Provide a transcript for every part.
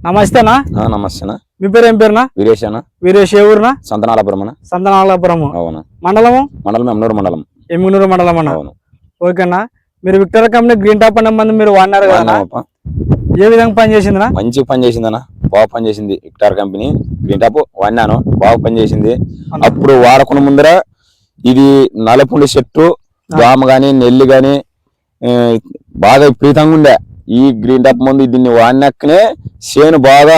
నమస్తేనా? నమస్తేనా. మీ పేరు ఏం పేరునా? వీరేష్ అన్న. వీరేష్ ఏ ఊరునా? సంతనాలపురం. సంతనాలపురం. అవును. మండలము? మండలం ఎమ్నూరు మండలం. ఎమ్మిగనూరు మండలం అన్న. అవును. ఓకేనా. మీరు విక్టోరియా కంపెనీ గ్రీన్ టాప్ అనే మంది మీరు వాడినారు కదా, ఏ విధంగా పని చేసిందినా? మంచి పని చేసిందన్న, బాగా పని చేసింది. విక్టోరియా కంపెనీ గ్రీన్ టాప్ వాడినాను, బాగా పని చేసింది. అప్పుడు వాడకుండా ముందర ఇది నలుపుండి చెట్టు దోమ గాని నెల్లి గాని బాగా విపరీతంగా ఉండే. ఈ గ్రీన్ టాప్ ముందు దీన్ని వాడినాకనే చేను బాగా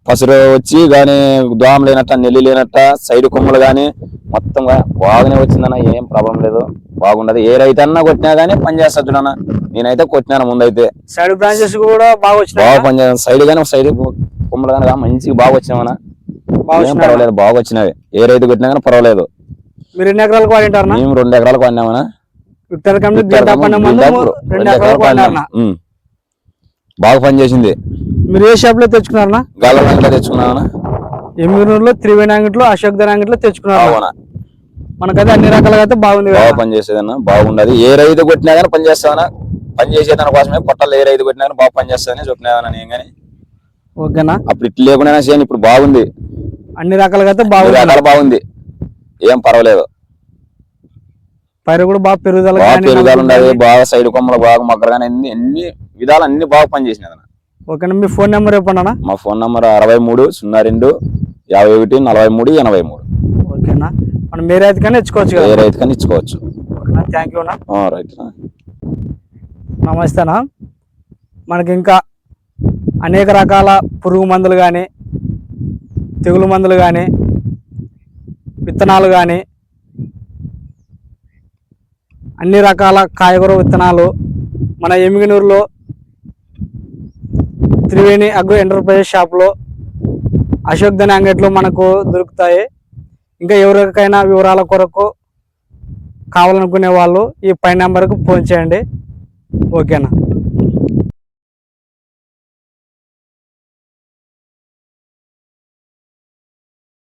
పసరు వచ్చి గాని దోమ లేనట్ట నెల్లి లేనట్ట సైడ్ కొమ్మలు గాని మొత్తం బాగానే వచ్చిందన్న. ఏం ప్రాబ్లం లేదు, బాగుండదు. ఏ రైతన్నా కొట్టినా గానీ పని చేస్తా చూడన్న. నేనైతే కొట్టినాను ముందైతే. సైడ్ బ్రాంచెస్ కూడా బాగా పని చేస్తాను. సైడ్ గానీ సైడ్ కొమ్మలు కానీ మంచిగా బాగా వచ్చినామన్నా. ఏం పర్వాలేదు, బాగా వచ్చినవి. ఏ రైతు కొట్టినా కానీ పర్వాలేదు. మీరు ఎన్ని ఎకరాలకు వాడింటారు? మేము 2 ఎకరాలకు వాడినామన్నా. విక్టోరియా కంపెనీ గ్రీన్ టాప్ అనే మంది 2 ఎకరాలకు వాడినారు. బాగా పని చేసింది. మీరు ఏ షాప్ లో తెచ్చుకున్నారనా? గాలంలో తెచ్చుకున్నామన్నా. ఎమ్మిగనూరులో త్రివేణి అంగిట్లో అశోక్ ధర అంగిట్లో తెచ్చుకున్నారు. మనకైతే అన్ని రకాలుగా అయితే బాగుంది, బాగా పని చేసేదన్నా, బాగుండదు. ఏ రైతు కొట్టినా కానీ పని చేస్తావన్నా. పని చేసేదాని కోసమే కొట్టాలి. ఏ రైతు కొట్టినా కానీ బాగా పని చేస్తానని చెప్పినా నేను కానీ. ఓకేనా. అప్పుడు ఇట్లు లేకుండా చేయను, ఇప్పుడు బాగుంది. అన్ని రకాలుగా అయితే బాగుంది. ఏం పర్వాలేదు. పైరు కూడా బాగా పెరుగుదల ఉండదు. బాగా సైడ్ కొమ్మలు బాగా మొగ్గలు కానీ అన్ని విధాలు అన్ని బాగా పని చేసినది. ఓకేనా. మీ ఫోన్ నెంబర్ చెప్పండి. మా ఫోన్ నెంబర్ 6302514383. ఓకేనా. మనం ఏ రైతు కానీ ఇచ్చుకోవచ్చు, ఏ రైతు కానీ ఇచ్చుకోవచ్చు. Thank you. రైట్. నమస్తేనా. మనకి ఇంకా అనేక రకాల పురుగు మందులు కానీ తెగులు మందులు కానీ విత్తనాలు కానీ అన్ని రకాల కాయగూర విత్తనాలు మన ఎమ్మిగనూరులో త్రివేణి అగ్రో ఎంటర్ప్రైజెస్ షాప్లో అశోక్ ధన అంగట్లో మనకు దొరుకుతాయి. ఇంకా ఎవరికైనా వివరాల కొరకు కావాలనుకునే వాళ్ళు ఈ పై నెంబర్కు ఫోన్ చేయండి. ఓకేనా.